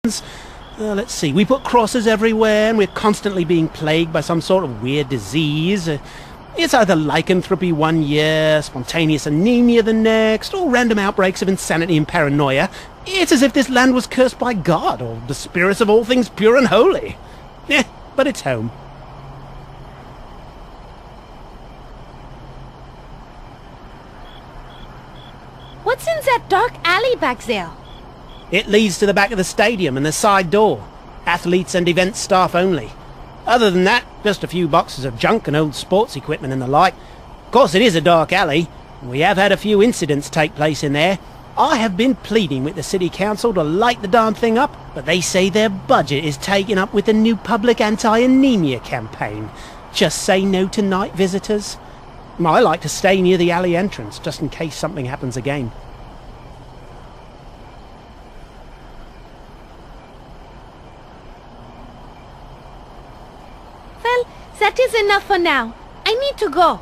Let's see, we put crosses everywhere and we're constantly being plagued by some sort of weird disease. It's either lycanthropy one year, spontaneous anemia the next, or random outbreaks of insanity and paranoia. It's as if this land was cursed by God, or the spirits of all things pure and holy. But it's home. What's in that dark alley back there? It leads to the back of the stadium and the side door. Athletes and event staff only. Other than that, just a few boxes of junk and old sports equipment and the like. Of course, it is a dark alley. We have had a few incidents take place in there. I have been pleading with the city council to light the darn thing up, but they say their budget is taken up with the new public anti-anemia campaign. Just say no to night visitors. I like to stay near the alley entrance, just in case something happens again. Well, that is enough for now. I need to go.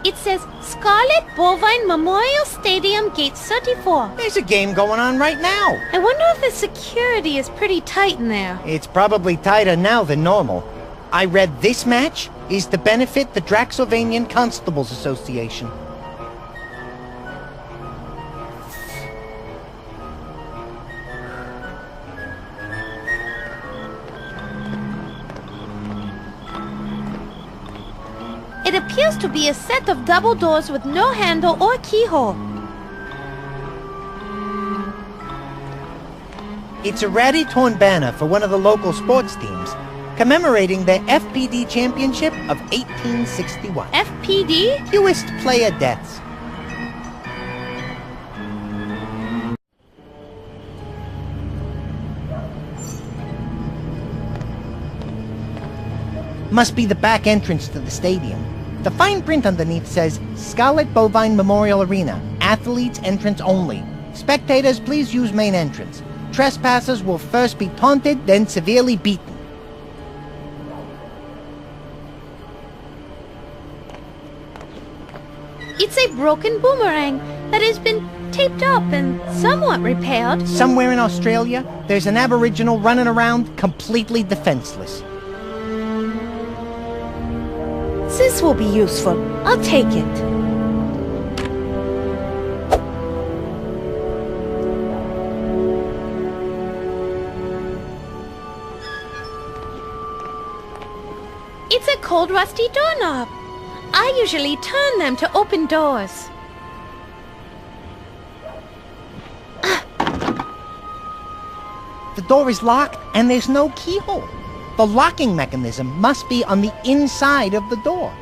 It says Scarlet Bovine Memorial Stadium, Gate 34. There's a game going on right now. I wonder if the security is pretty tight in there. It's probably tighter now than normal. I read this match is to benefit the Draxylvanian Constables Association. It appears to be a set of double doors with no handle or keyhole. It's a ratty torn banner for one of the local sports teams, commemorating their FPD championship of 1861. FPD? Fewest player deaths. Must be the back entrance to the stadium. The fine print underneath says, Scarlet Bovine Memorial Arena. Athletes entrance only. Spectators, please use main entrance. Trespassers will first be taunted, then severely beaten. It's a broken boomerang that has been taped up and somewhat repaired. Somewhere in Australia, there's an aboriginal running around completely defenseless. This will be useful. I'll take it. It's a cold, rusty doorknob. I usually turn them to open doors. The door is locked and there's no keyhole. The locking mechanism must be on the inside of the door.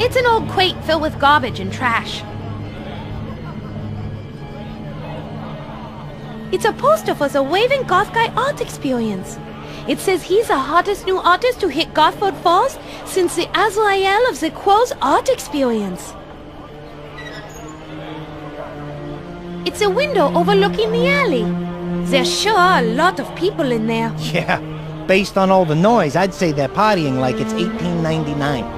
It's an old crate filled with garbage and trash. It's a poster for the Waving Goth Guy art experience. It says he's the hottest new artist to hit Gothford Falls since the Azrael of the Quo's art experience. It's a window overlooking the alley. There's sure are a lot of people in there. Yeah, based on all the noise, I'd say they're partying like it's 1899.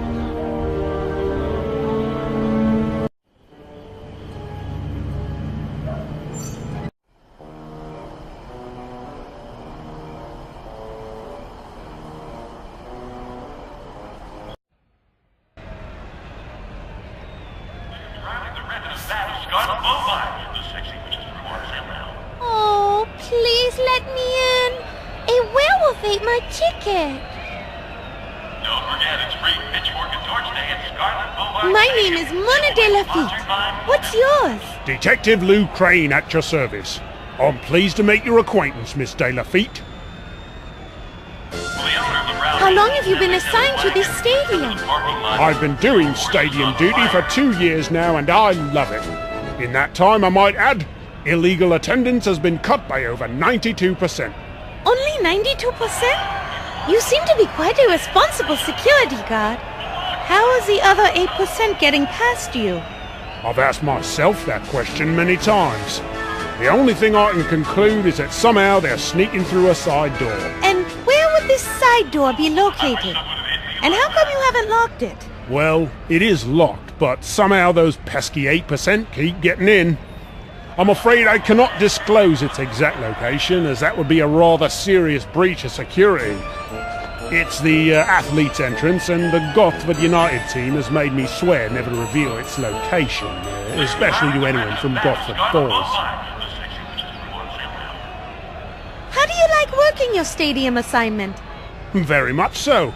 Oh, please let me in. A werewolf ate my ticket. Don't forget, it's free pitchfork and torch day at Scarlet Bovine. My name is Mona de Lafitte. What's yours? Detective Lou Crane at your service. I'm pleased to make your acquaintance, Miss de Lafitte. How long have you been assigned to this stadium? I've been doing stadium duty for 2 years now and I love it. In that time, I might add, illegal attendance has been cut by over 92%. Only 92%? You seem to be quite a responsible security guard. How is the other 8% getting past you? I've asked myself that question many times. The only thing I can conclude is that somehow they're sneaking through a side door. And where would this side door be located? And how come you haven't locked it? Well, it is locked, but somehow those pesky 8% keep getting in. I'm afraid I cannot disclose its exact location, as that would be a rather serious breach of security. It's the athletes' entrance, and the Gothford United team has made me swear never to reveal its location, especially to anyone from Gothford Falls. How do you like working your stadium assignment? Very much so.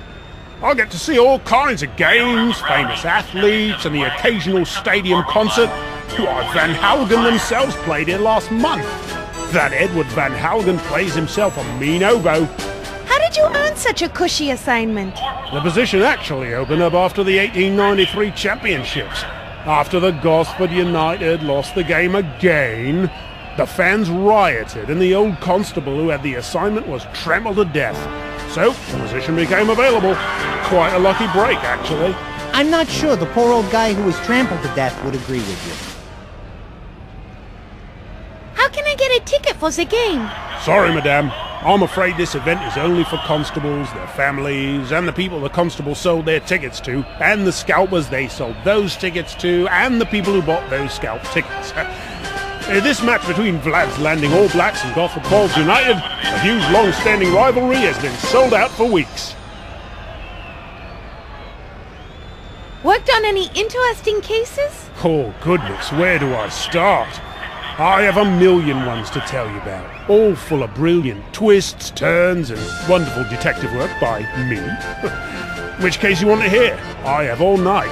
I get to see all kinds of games, famous athletes, and the occasional stadium concert. Why, Van Hougen themselves played here last month. That Edward Van Hougen plays himself a mean oboe. How did you earn such a cushy assignment? The position actually opened up after the 1893 championships. After the Gosford United lost the game again, the fans rioted and the old constable who had the assignment was trampled to death. So, the position became available. Quite a lucky break, actually. I'm not sure the poor old guy who was trampled to death would agree with you. How can I get a ticket for the game? Sorry, madame. I'm afraid this event is only for constables, their families, and the people the constables sold their tickets to, and the scalpers they sold those tickets to, and the people who bought those scalp tickets. This match between Vlad's Landing All Blacks and Gosford Falls United, a huge long-standing rivalry, has been sold out for weeks. Worked on any interesting cases? Oh, goodness, where do I start? I have a million ones to tell you about, all full of brilliant twists, turns, and wonderful detective work by me. Which case you want to hear? I have all night.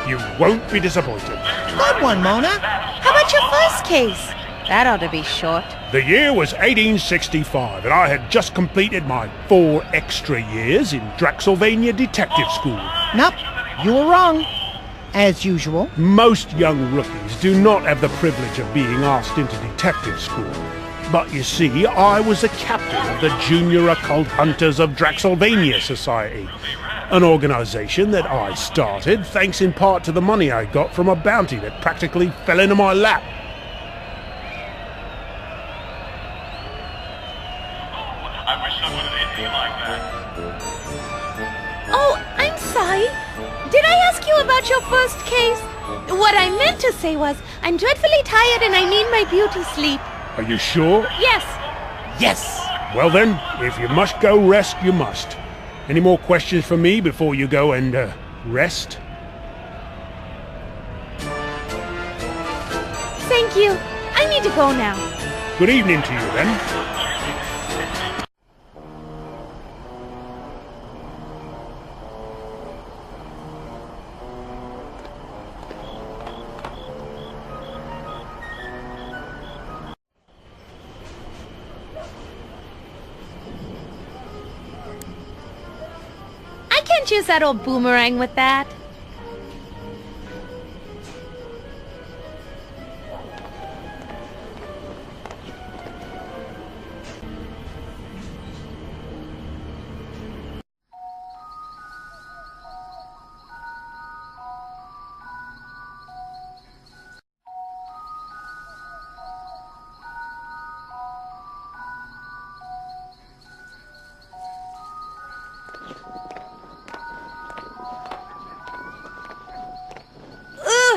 You won't be disappointed. Good one, Mona. How about your first case? That ought to be short. The year was 1865, and I had just completed my 4 extra years in Draxylvania Detective School. Nope, you were wrong. As usual. Most young rookies do not have the privilege of being asked into detective school. But you see, I was a captain of the Junior Occult Hunters of Draxylvania Society, an organization that I started thanks in part to the money I got from a bounty that practically fell into my lap. I wish someone had anything like that. Oh, I'm sorry. Did I ask you about your first case? What I meant to say was, I'm dreadfully tired and I need my beauty sleep. Are you sure? Yes. Yes. Well then, if you must go rest, you must. Any more questions for me before you go and, rest? Thank you. I need to go now. Good evening to you then. I can't use that old boomerang with that.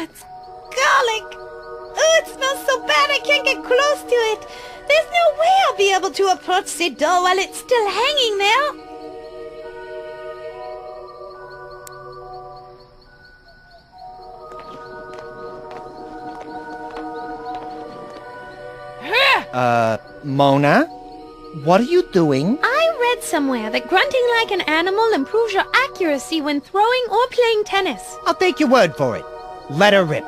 It's garlic! It smells so bad I can't get close to it. There's no way I'll be able to approach the door while it's still hanging there. Mona? What are you doing? I read somewhere that grunting like an animal improves your accuracy when throwing or playing tennis. I'll take your word for it. Let her rip.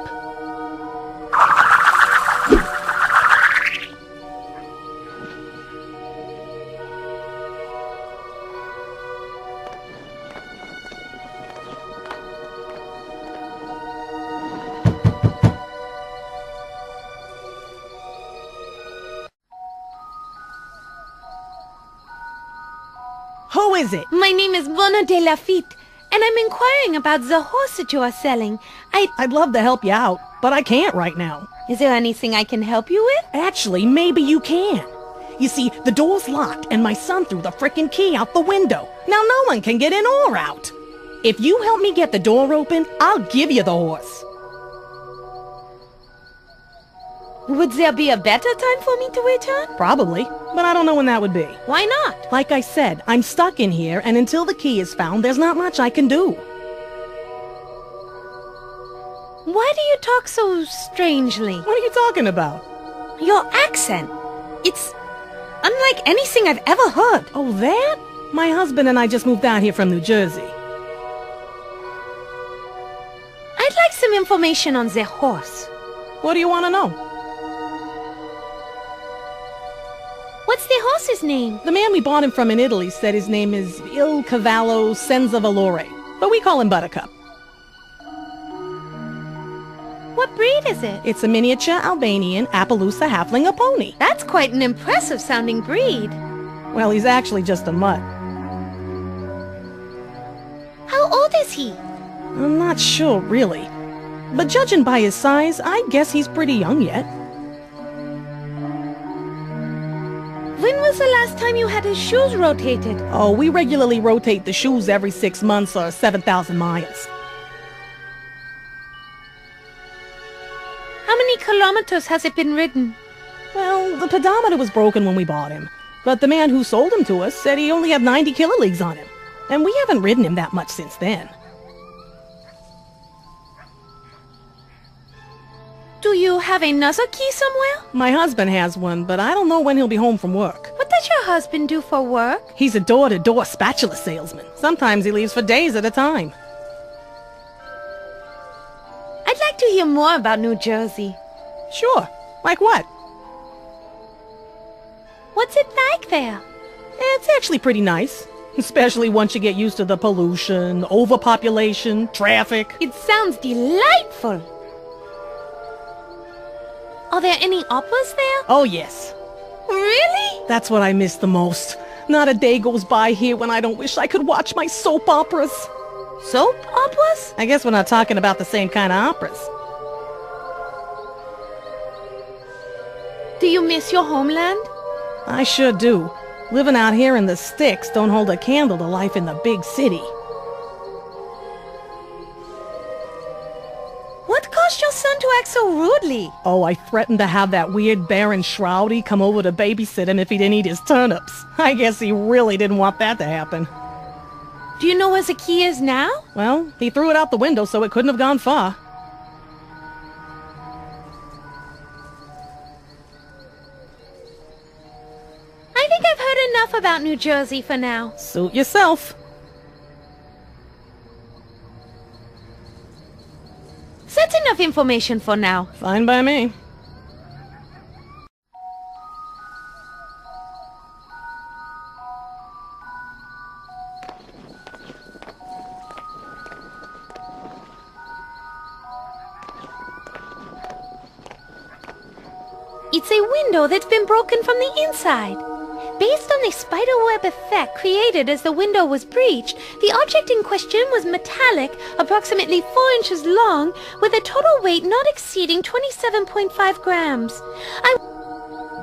Who Who is it? My name is Mona de Lafitte, and I'm inquiring about the horse that you are selling. I'd love to help you out, but I can't right now. Is there anything I can help you with? Actually, maybe you can. You see, the door's locked, and my son threw the frickin' key out the window. Now no one can get in or out. If you help me get the door open, I'll give you the horse. Would there be a better time for me to return? Probably, but I don't know when that would be. Why not? Like I said, I'm stuck in here, and until the key is found, there's not much I can do. Why do you talk so strangely? What are you talking about? Your accent. It's unlike anything I've ever heard. Oh, that? My husband and I just moved out here from New Jersey. I'd like some information on the horse. What do you want to know? What's the horse's name? The man we bought him from in Italy said his name is Il Cavallo Senza Valore, but we call him Buttercup. What breed is it? It's a miniature Albanian Appaloosa halfling pony. That's quite an impressive sounding breed. Well, he's actually just a mutt. How old is he? I'm not sure, really. But judging by his size, I guess he's pretty young yet. When was the last time you had his shoes rotated? Oh, we regularly rotate the shoes every 6 months or 7,000 miles. How many kilometers has it been ridden? Well, the pedometer was broken when we bought him, but the man who sold him to us said he only had 90 kiloleagues on him, and we haven't ridden him that much since then. Do you have another key somewhere? My husband has one, but I don't know when he'll be home from work. What does your husband do for work? He's a door-to-door spatula salesman. Sometimes he leaves for days at a time. I'd like to hear more about New Jersey. Sure. Like what? What's it like there? It's actually pretty nice. Especially once you get used to the pollution, overpopulation, traffic. It sounds delightful. Are there any operas there? Oh, yes. Really? That's what I miss the most. Not a day goes by here when I don't wish I could watch my soap operas. Soap operas? I guess we're not talking about the same kind of operas. Do you miss your homeland? I sure do. Living out here in the sticks don't hold a candle to life in the big city. What caused your son to act so rudely? Oh, I threatened to have that weird Baron Shroudy come over to babysit him if he didn't eat his turnips. I guess he really didn't want that to happen. Do you know where the key is now? Well, he threw it out the window, so it couldn't have gone far. I think I've heard enough about New Jersey for now. Suit yourself. That's enough information for now. Fine by me. It's a window that's been broken from the inside. Based on the spiderweb effect created as the window was breached, the object in question was metallic, approximately 4 inches long, with a total weight not exceeding 27.5 grams.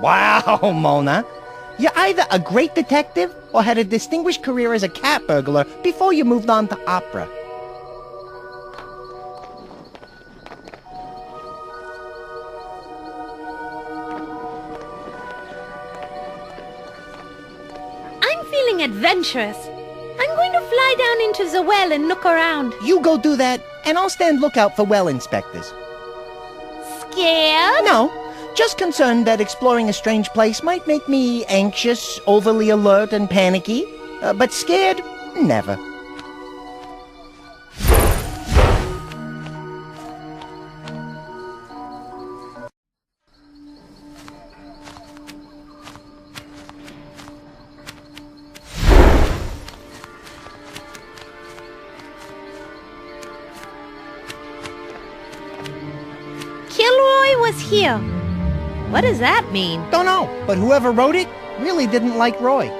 Wow, Mona. You're either a great detective or had a distinguished career as a cat burglar before you moved on to opera. I'm feeling adventurous. I'm going to fly down into the well and look around. You go do that, and I'll stand lookout for well inspectors. Scared? No, just concerned that exploring a strange place might make me anxious, overly alert, and panicky. But scared? Never. Kilroy was here. What does that mean? Don't know, but whoever wrote it really didn't like Roy.